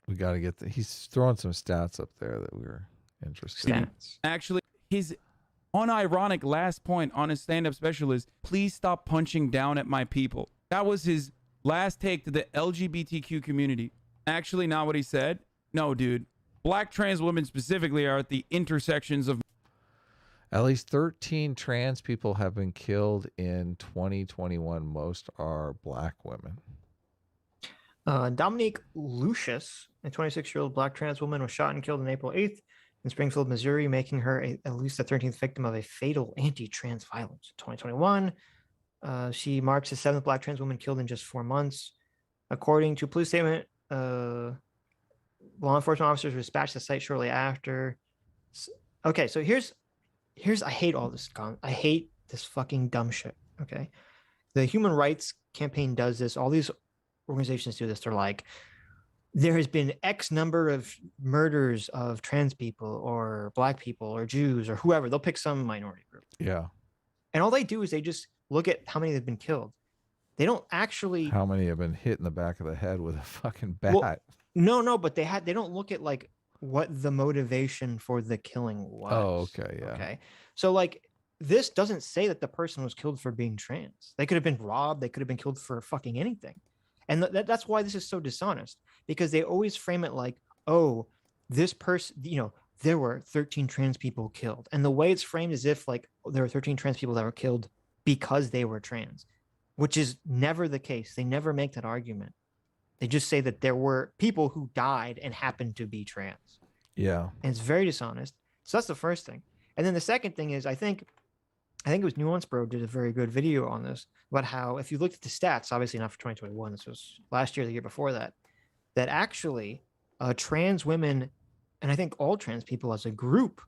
We got to get he's throwing some stats up there that we were interested in. Stats. Actually, his unironic last point on his stand-up special is, please stop punching down at my people. That was his last take to the LGBTQ community. Actually, not what he said. No, dude. Black trans women specifically are at the intersections of... At least 13 trans people have been killed in 2021. Most are black women. Dominique Lucius, a 26-year-old black trans woman, was shot and killed on April 8th in Springfield, Missouri, making her at least the 13th victim of a fatal anti-trans violence. In 2021, she marks the 7th black trans woman killed in just 4 months. According to a police statement, law enforcement officers dispatched the site shortly after. Okay, so here's I hate all this. I hate this fucking dumb shit. Okay, the Human Rights Campaign does this. All these organizations do this. They're like, there has been X number of murders of trans people or black people or Jews or whoever. They'll pick some minority group. Yeah. And all they do is they just look at how many have been killed. They don't actually. How many have been hit in the back of the head with a fucking bat? Well, no, but they don't look at like what the motivation for the killing was. Oh, okay, yeah. Okay. So like this doesn't say that the person was killed for being trans. They could have been robbed. They could have been killed for fucking anything. And that's why this is so dishonest, because they always frame it like, oh, this person, there were 13 trans people killed. And the way it's framed is if like there were 13 trans people that were killed because they were trans, which is never the case. They never make that argument. They just say that there were people who died and happened to be trans. Yeah. And it's very dishonest. So that's the first thing. And then the second thing is, I think it was Nuance Bro did a very good video on this about how if you looked at the stats, obviously not for 2021, this was last year, the year before that, that actually trans women, and I think all trans people as a group,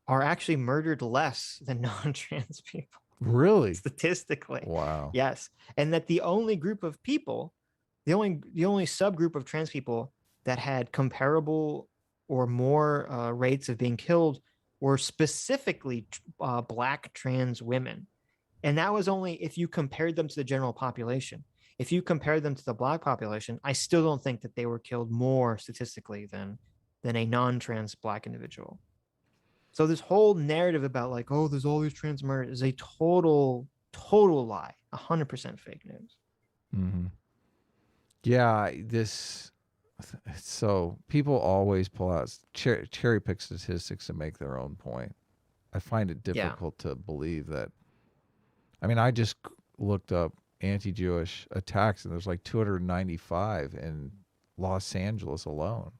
are actually murdered less than non-trans people. Really? Statistically. Wow. Yes. And that the only group of people, the only subgroup of trans people that had comparable or more rates of being killed were specifically black trans women. And that was only if you compared them to the general population. If you compare them to the black population, I still don't think that they were killed more statistically than a non-trans black individual. So this whole narrative about like, oh, there's all these trans murders is a total lie, 100% fake news. Mm-hmm. Yeah, so people always pull out cherry pick statistics to make their own point. I find it difficult to believe that. I mean, I just looked up anti-Jewish attacks, and there's like 295 in Los Angeles alone.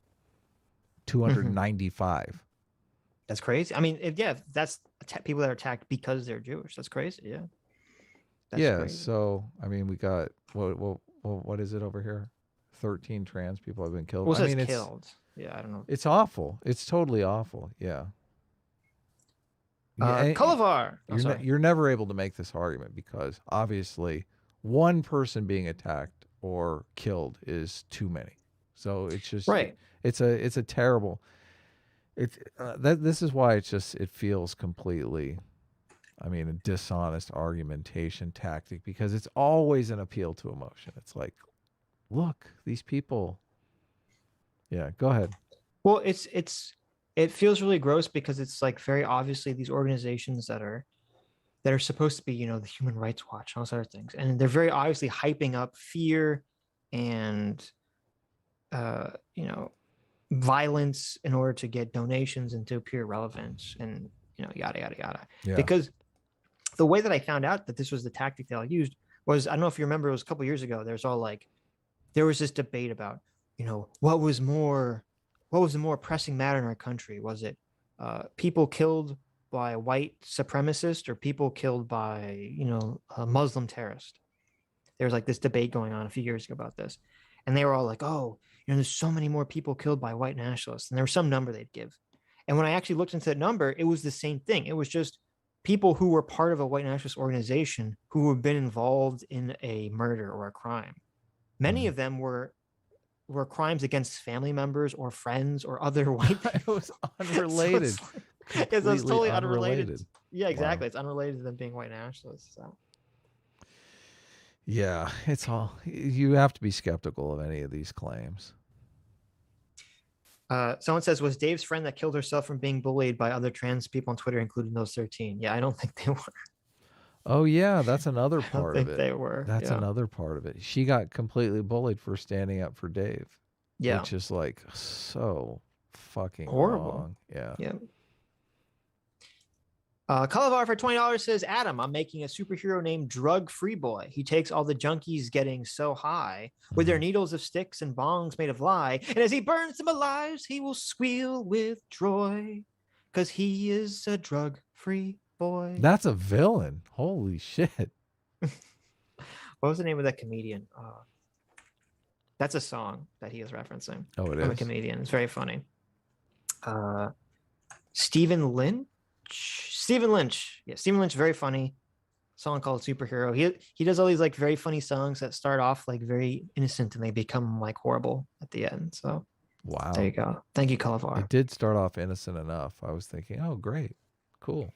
295. That's crazy. I mean, that's people that are attacked because they're Jewish. That's crazy. Yeah. That's crazy. So I mean, we got what is it over here? 13 trans people have been killed. Well, I mean, killed. Yeah, I don't know. It's awful. It's totally awful. Yeah. Cullivar. You're never able to make this argument because obviously one person being attacked or killed is too many. So it's just right. It's a terrible. This is why it feels completely, I mean, a dishonest argumentation tactic, because it's always an appeal to emotion. It's like, look, these people. Yeah, go ahead. Well, it feels really gross because it's like very obviously these organizations that are supposed to be, the Human Rights Watch and all those other things, and they're very obviously hyping up fear and violence in order to get donations and to appear relevant and yada yada yada. Yeah. Because the way that I found out that this was the tactic they all used was, I don't know if you remember, it was a couple of years ago. There was this debate about what was the more pressing matter in our country? Was it people killed by a white supremacist or people killed by a Muslim terrorist? There was like this debate going on a few years ago about this, and they were all like, oh, there's so many more people killed by white nationalists, and there was some number they'd give. And when I actually looked into that number, it was the same thing. It was just people who were part of a white nationalist organization who had been involved in a murder or a crime. Many of them were crimes against family members or friends or other white people. It was unrelated. It's totally unrelated. Yeah, exactly. Wow. It's unrelated to them being white nationalists. So. Yeah, you have to be skeptical of any of these claims. Someone says, was Dave's friend that killed herself from being bullied by other trans people on Twitter, including those 13? Yeah, I don't think they were. Oh yeah, that's another I don't part of think it. they were. That's Yeah. another part of it. She got completely bullied for standing up for Dave. Yeah. Which is like so fucking Horrible. wrong. Yeah. Yeah. Calavar for $20 says, Adam, I'm making a superhero named Drug Free Boy. He takes all the junkies getting so high with their needles of sticks and bongs made of lye. And as he burns them alive, he will squeal with joy because he is a drug free boy. That's a villain. Holy shit. What was the name of that comedian? That's a song that he is referencing. Oh, it I'm a is. comedian. It's very funny. Stephen Lynch. Yeah, Stephen Lynch, very funny. Song called Superhero. He does all these like very funny songs that start off like very innocent and they become like horrible at the end. So Wow. there you go. Thank you, Calavar. It did start off innocent enough. I was thinking, oh, great. Cool.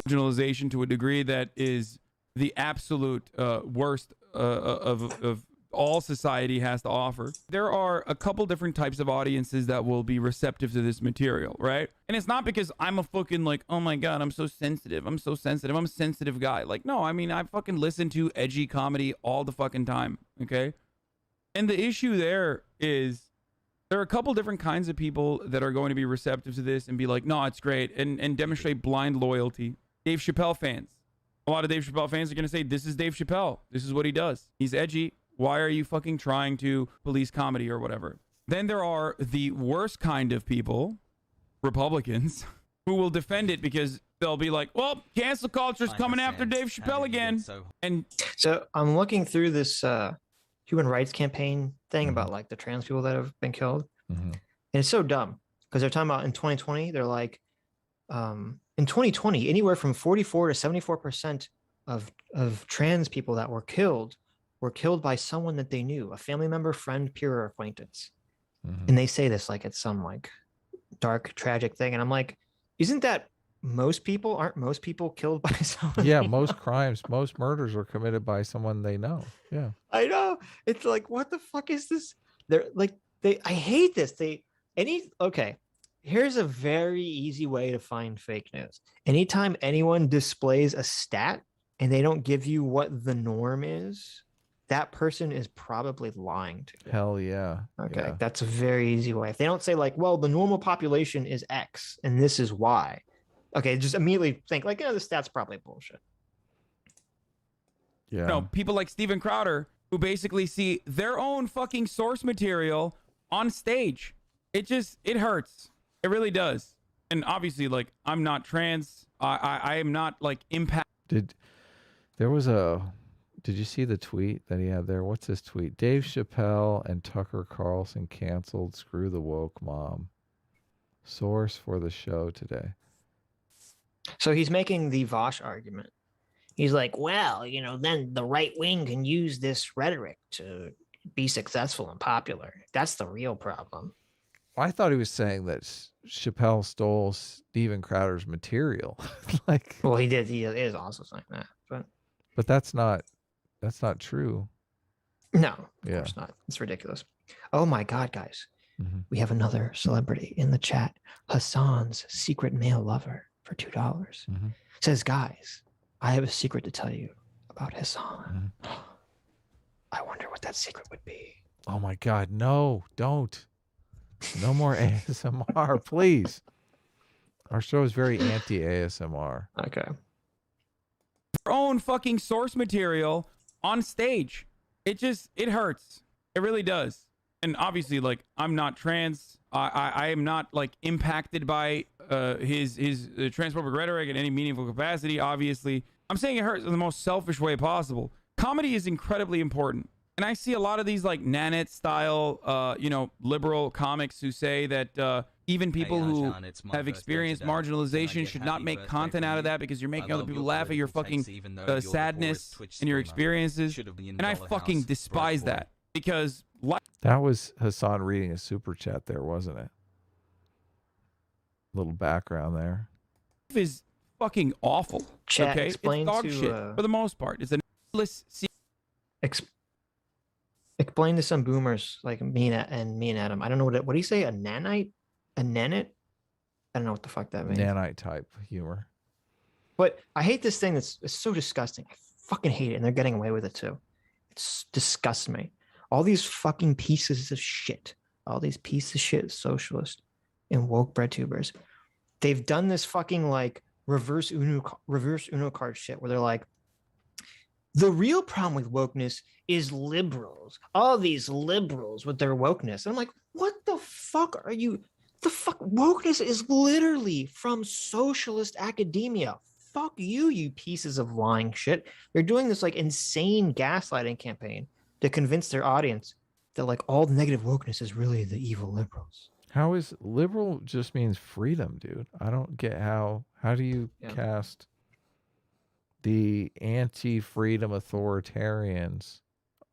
Marginalization to a degree that is the absolute worst of all society has to offer. There are a couple different types of audiences that will be receptive to this material, right? And it's not because I'm a fucking like, oh my God, I'm so sensitive. I'm so sensitive. I'm a sensitive guy. Like, no, I mean, I fucking listen to edgy comedy all the fucking time, okay? And the issue there is there are a couple different kinds of people that are going to be receptive to this and be like, no, it's great, and demonstrate blind loyalty. Dave Chappelle fans. A lot of Dave Chappelle fans are going to say, this is Dave Chappelle. This is what he does. He's edgy. Why are you fucking trying to police comedy or whatever? Then there are the worst kind of people, Republicans, who will defend it because they'll be like, well, cancel culture's coming after Dave Chappelle again. And so I'm looking through this human rights campaign thing about like the trans people that have been killed. And it's so dumb because they're talking about in 2020, they're like, in 2020, anywhere from 44 to 74% of trans people that were killed by someone that they knew, a family member, friend, peer, or acquaintance. And they say this like it's some like dark, tragic thing. And I'm like, isn't that most people? Aren't most people killed by someone? Yeah, most crimes, most murders are committed by someone they know. Yeah. I know. It's like, what the fuck is this? They're like, I hate this. Okay. Here's a very easy way to find fake news. Anytime anyone displays a stat and they don't give you what the norm is, that person is probably lying to you. Hell yeah. Okay. Yeah. That's a very easy way. If they don't say like, well, the normal population is X and this is Y. Okay. Just immediately think like, the stat's probably bullshit. Yeah. no, people like Steven Crowder who basically see their own fucking source material on stage. It hurts. It really does. And obviously, like, I'm not trans. I am not like impacted. Did you see the tweet that he had there? What's his tweet? Dave Chappelle and Tucker Carlson canceled Screw the Woke Mom. Source for the show today. So he's making the Vosh argument. He's like, well, then the right wing can use this rhetoric to be successful and popular. That's the real problem. I thought he was saying that Chappelle stole Steven Crowder's material. Like, well, he did. He is also saying that, but that's not true. No, of Yeah. course not. It's ridiculous. Oh my God, guys. We have another celebrity in the chat. Hassan's secret male lover for $2 says, guys, I have a secret to tell you about Hassan. I wonder what that secret would be. Oh my God, no, don't. No more ASMR, please. Our show is very anti-ASMR. Okay. their own fucking source material on stage. It hurts. It really does. And obviously, like, I'm not trans. I am not like impacted by his transphobic rhetoric in any meaningful capacity. Obviously, I'm saying it hurts in the most selfish way possible. Comedy is incredibly important. And I see a lot of these like Nanette style, liberal comics who say that even people who have experienced marginalization should not make content out of that because you're making other people laugh at your fucking sadness and your experiences. And I fucking despise that because that was Hassan reading a super chat there, wasn't it? Little background there. Life is fucking awful. Chat, okay? explain it's dog to, shit for the most part. It's a Explain to some boomers like me and Adam. I don't know what do you say? A nanite? A nanite? I don't know what the fuck that means. Nanite type humor. But I hate this thing it's so disgusting. I fucking hate it, and they're getting away with it too. It disgusts me. All these fucking pieces of shit, all these pieces of shit socialist and woke bread tubers, they've done this fucking like reverse Uno card shit where they're like, the real problem with wokeness is liberals. All these liberals with their wokeness. And I'm like, what the fuck are you? The fuck wokeness is literally from socialist academia. Fuck you, you pieces of lying shit. They're doing this like insane gaslighting campaign to convince their audience that like all negative wokeness is really the evil liberals. How is liberal just means freedom, dude? I don't get how do you cast the anti-freedom authoritarians?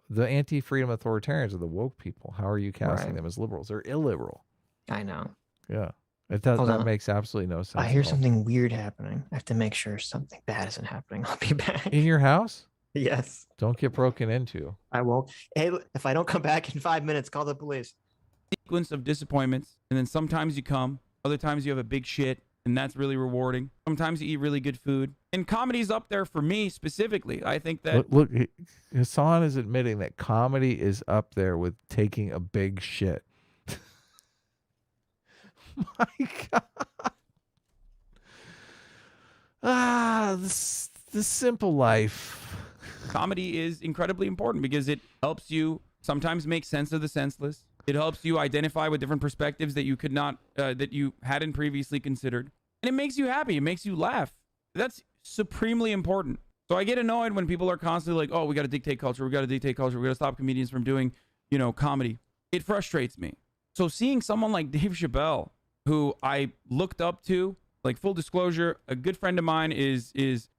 The anti-freedom authoritarians are the woke people. How are you casting them as liberals? They're illiberal. I know. Yeah. That makes absolutely no sense. I hear something weird happening. I have to make sure something bad isn't happening. I'll be back. In your house? Yes. Don't get broken into. I won't. Hey, if I don't come back in 5 minutes, call the police. Sequence of disappointments, and then sometimes you come, other times you have a big shit, and that's really rewarding. Sometimes you eat really good food, and comedy's up there for me specifically. I think that look, Hassan is admitting that comedy is up there with taking a big shit. My God. The simple life. Comedy is incredibly important because it helps you sometimes make sense of the senseless. It helps you identify with different perspectives that you could not, that you hadn't previously considered. And it makes you happy. It makes you laugh. That's supremely important. So I get annoyed when people are constantly like, oh, we got to dictate culture. We got to dictate culture. We got to stop comedians from doing, comedy. It frustrates me. So seeing someone like Dave Chappelle, who I looked up to, like full disclosure, a good friend of mine is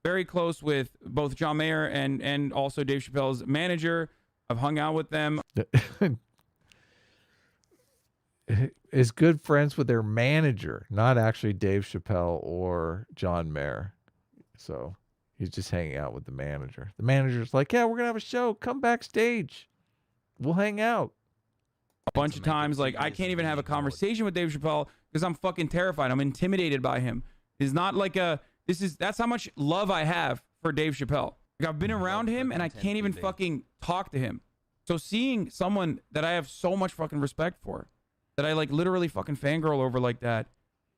very close with both John Mayer and also Dave Chappelle's manager. I've hung out with them. Is good friends with their manager, not actually Dave Chappelle or John Mayer. So he's just hanging out with the manager. The manager's like, yeah, we're going to have a show. Come backstage. We'll hang out. A bunch of times, like, I can't even have a conversation with Dave Chappelle because I'm fucking terrified. I'm intimidated by him. It's not like that's how much love I have for Dave Chappelle. Like, I've been around him and I can't even fucking talk to him. So seeing someone that I have so much fucking respect for, that I like literally fucking fangirl over like that,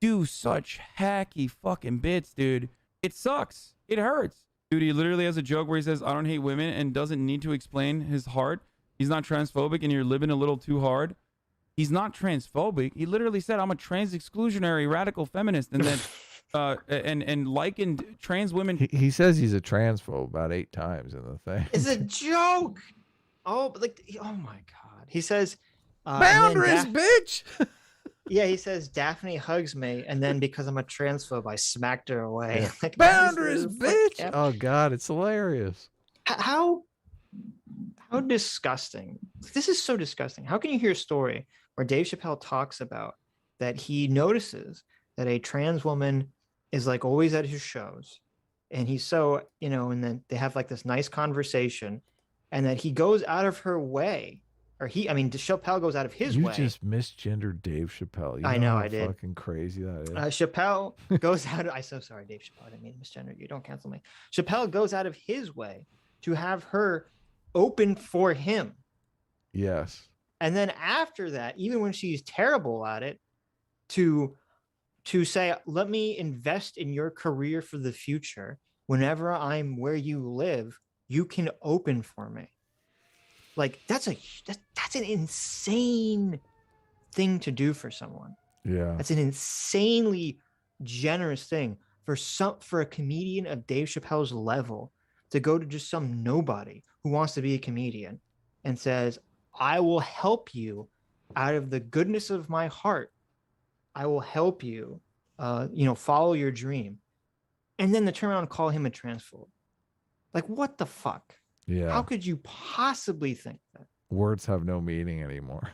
do such hacky fucking bits, dude. It sucks. It hurts. Dude, he literally has a joke where he says, I don't hate women, and doesn't need to explain his heart. He's not transphobic and you're living a little too hard. He's not transphobic. He literally said, I'm a trans exclusionary radical feminist. And then and likened trans women. He says he's a transphobe about 8 times in the thing. It's a joke. Oh, but like, oh my God. He says, boundaries, bitch. Yeah, he says Daphne hugs me, and then because I'm a transphobe, I smacked her away. Yeah. Like, boundaries, bitch. Oh God, it's hilarious. How disgusting. This is so disgusting. How can you hear a story where Dave Chappelle talks about that he notices that a trans woman is like always at his shows, and he's so, and then they have like this nice conversation, and that he goes out of her way, or Chappelle goes out of his way. You just misgendered Dave Chappelle. I know, how I did. Fucking crazy that is. Chappelle goes out. I'm so sorry, Dave Chappelle. I didn't mean to misgender you. Don't cancel me. Chappelle goes out of his way to have her open for him. Yes. And then after that, even when she's terrible at it, to say, let me invest in your career for the future. Whenever I'm where you live, you can open for me. Like that's an insane thing to do for someone. Yeah. That's an insanely generous thing for a comedian of Dave Chappelle's level to go to just some nobody who wants to be a comedian and says, I will help you out of the goodness of my heart. I will help you, follow your dream. And then to turn around and call him a transphobe. Like, what the fuck? Yeah. How could you possibly think that? Words have no meaning anymore.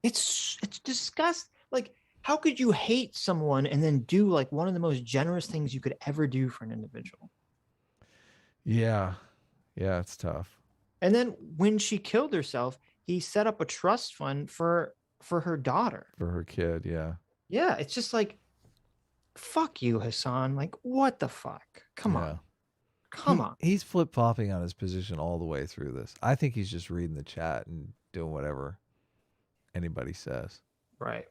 It's disgusting. Like, how could you hate someone and then do like one of the most generous things you could ever do for an individual? Yeah. Yeah, it's tough. And then when she killed herself, he set up a trust fund for her daughter. For her kid, yeah. Yeah, it's just like, fuck you, Hassan. Like, what the fuck? Come on. Come on. He's flip-flopping on his position all the way through this. I think he's just reading the chat and doing whatever anybody says. Right.